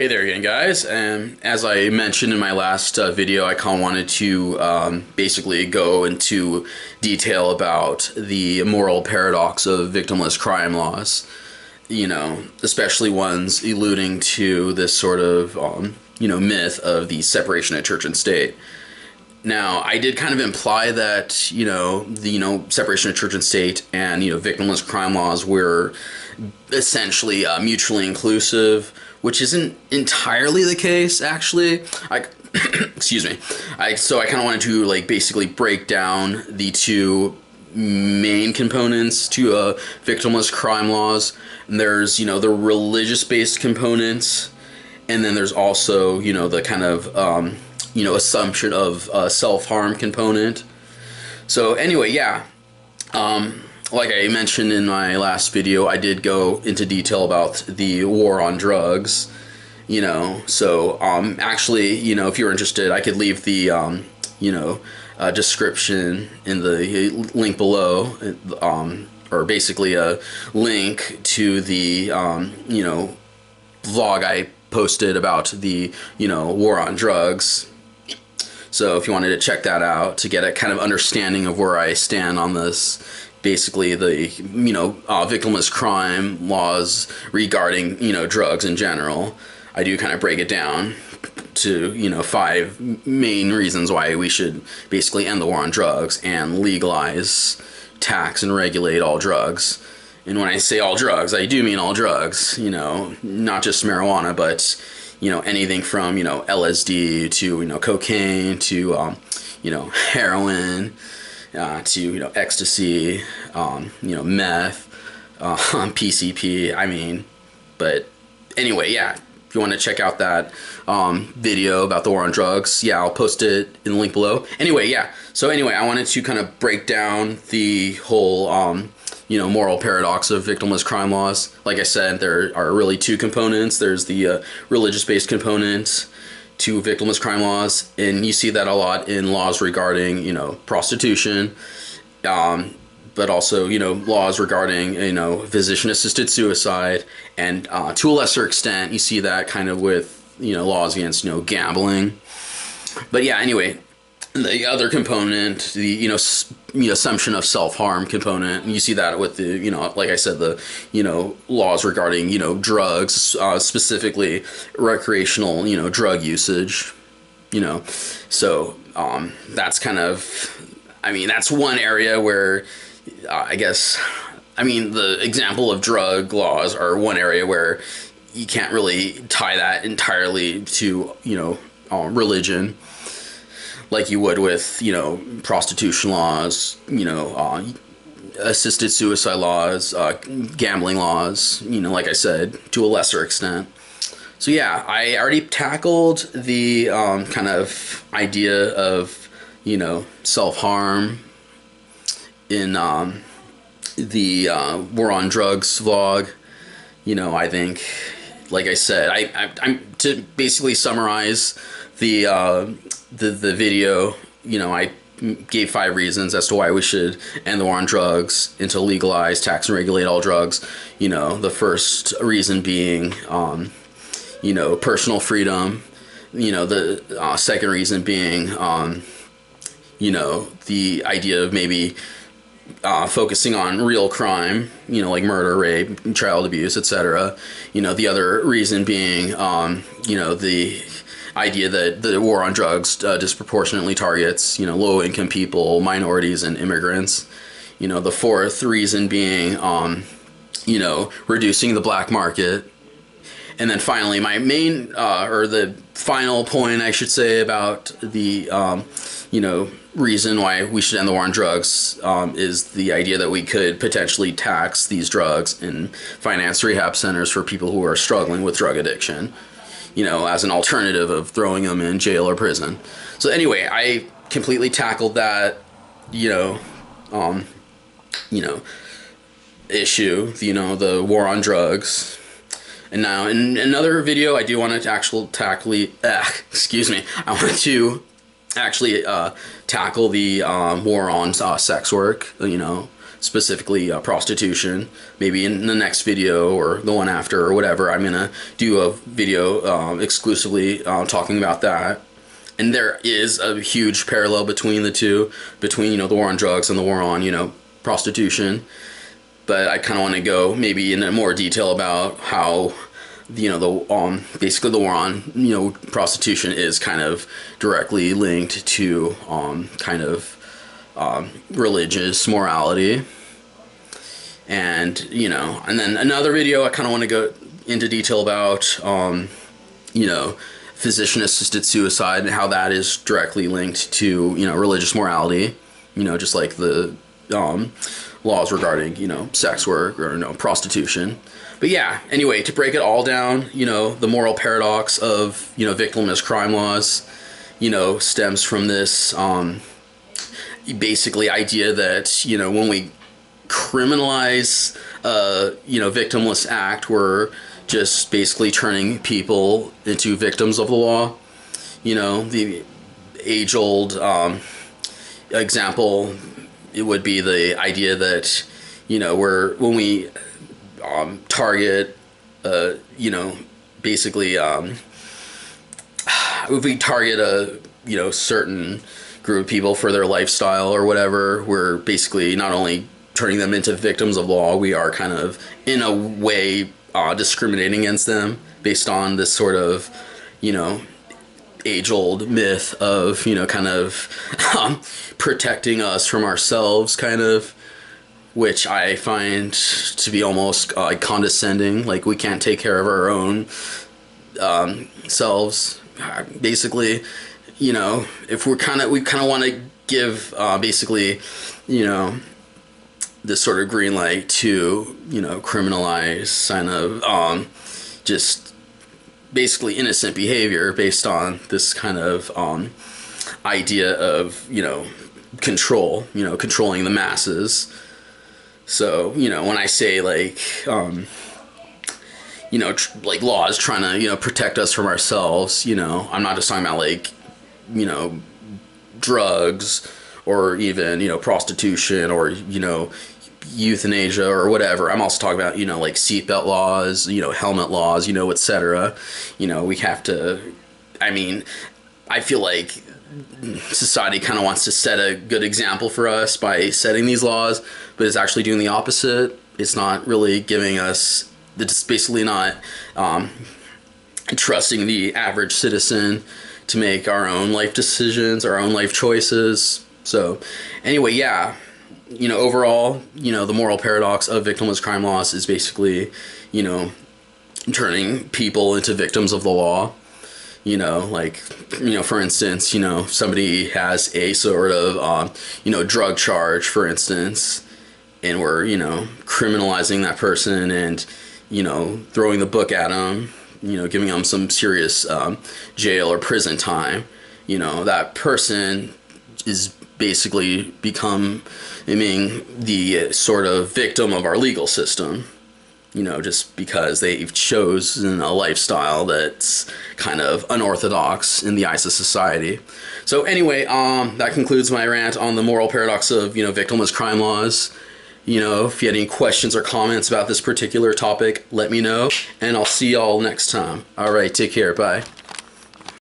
Hey there again, guys. And as I mentioned in my last video, I kind of wanted to basically go into detail about the moral paradox of victimless crime laws. Especially ones alluding to this sort of myth of the separation of church and state. Now, I did kind of imply that the separation of church and state and victimless crime laws were essentially mutually inclusive, which isn't entirely the case, actually. I excuse me. I kind of wanted to basically break down the two main components to victimless crime laws. And there's the religious based components, and then there's also the kind of assumption of self-harm component. So anyway, yeah, like I mentioned in my last video, I did go into detail about the war on drugs. Actually, if you're interested, I could leave the description in the link below, or basically a link to the vlog I posted about the war on drugs. So if you wanted to check that out to get a kind of understanding of where I stand on this, basically the victimless crime laws regarding drugs in general, I do kind of break it down to five main reasons why we should basically end the war on drugs and legalize, tax, and regulate all drugs. And when I say all drugs, I do mean all drugs, not just marijuana, but anything from LSD to cocaine to heroin, to ecstasy, meth, PCP. But anyway, yeah. If you want to check out that video about the war on drugs, yeah, I'll post it in the link below. Anyway, yeah. So anyway, I wanted to kind of break down the whole moral paradox of victimless crime laws. Like I said, there are really two components. There's the religious-based component to victimless crime laws, and you see that a lot in laws regarding prostitution, but also laws regarding physician-assisted suicide, and to a lesser extent you see that kind of with laws against gambling. But yeah, anyway, the other component, the assumption of self-harm component, you see that with the like I said, the laws regarding drugs, specifically recreational drug usage. So that's kind of, that's one area where the example of drug laws are one area where you can't really tie that entirely to religion, like you would with prostitution laws, assisted suicide laws, gambling laws, like I said, to a lesser extent. So yeah, I already tackled the kind of idea of self-harm in the war on drugs vlog. I think, like I said, I'm to basically summarize the video. I gave 5 reasons as to why we should end the war on drugs and to legalize, tax, and regulate all drugs. The first reason being personal freedom. The second reason being the idea of maybe focusing on real crime, like murder, rape, child abuse, etc. The other reason being, the idea that the war on drugs disproportionately targets, low-income people, minorities, and immigrants. The fourth reason being, reducing the black market. And then finally, my main, or the final point, I should say, about the, reason why we should end the war on drugs is the idea that we could potentially tax these drugs and finance rehab centers for people who are struggling with drug addiction, as an alternative of throwing them in jail or prison. So anyway, I completely tackled that, issue, the war on drugs. And now in another video, I do want to actually tackle, I want to actually tackle the war on sex work, specifically prostitution. Maybe in the next video or the one after or whatever, I'm gonna do a video exclusively talking about that. And there is a huge parallel between the two, between, you know, the war on drugs and the war on, you know, prostitution. But I kind of want to go maybe into more detail about how, you know, the basically the war on, you know, prostitution is kind of directly linked to kind of religious morality. And, you know, and then another video I kind of want to go into detail about, you know, physician-assisted suicide and how that is directly linked to, you know, religious morality, you know, just like the laws regarding, you know, sex work or, you know, prostitution. But yeah, anyway, to break it all down, you know, the moral paradox of, you know, victimless crime laws, you know, stems from this basically idea that, you know, when we criminalize you know, victimless act, we're just basically turning people into victims of the law. You know, the age-old example, it would be the idea that, you know, when we target, you know, basically, if we target a, you know, certain group of people for their lifestyle or whatever, we're basically not only turning them into victims of law, we are kind of, in a way, discriminating against them based on this sort of, you know, age-old myth of, you know, kind of protecting us from ourselves, kind of, which I find to be almost condescending. Like, we can't take care of our own selves, basically. You know, if we kind of want to give basically, you know, this sort of green light to, you know, criminalize kind of just basically innocent behavior based on this kind of idea of, you know, control, you know, controlling the masses. So, you know, when I say, like, you know, like laws trying to, you know, protect us from ourselves, you know, I'm not just talking about, like, you know, drugs or even, you know, prostitution or, you know, euthanasia or whatever. I'm also talking about, you know, like seatbelt laws, you know, helmet laws, you know, etc. You know, we have to, I mean, I feel like society kind of wants to set a good example for us by setting these laws, but it's actually doing the opposite. It's not really giving us, it's basically not trusting the average citizen to make our own life decisions, our own life choices. So anyway, yeah, you know, overall, you know, the moral paradox of victimless crime laws is basically, you know, turning people into victims of the law. You know, like, you know, for instance, you know, somebody has a sort of, you know, drug charge, for instance, and we're, you know, criminalizing that person and, you know, throwing the book at them, you know, giving them some serious jail or prison time. You know, that person is basically becoming the sort of victim of our legal system. You know, just because they've chosen a lifestyle that's kind of unorthodox in the eyes of society. So anyway, that concludes my rant on the moral paradox of, you know, victimless crime laws. You know, if you had any questions or comments about this particular topic, let me know, and I'll see y'all next time. All right, take care, bye.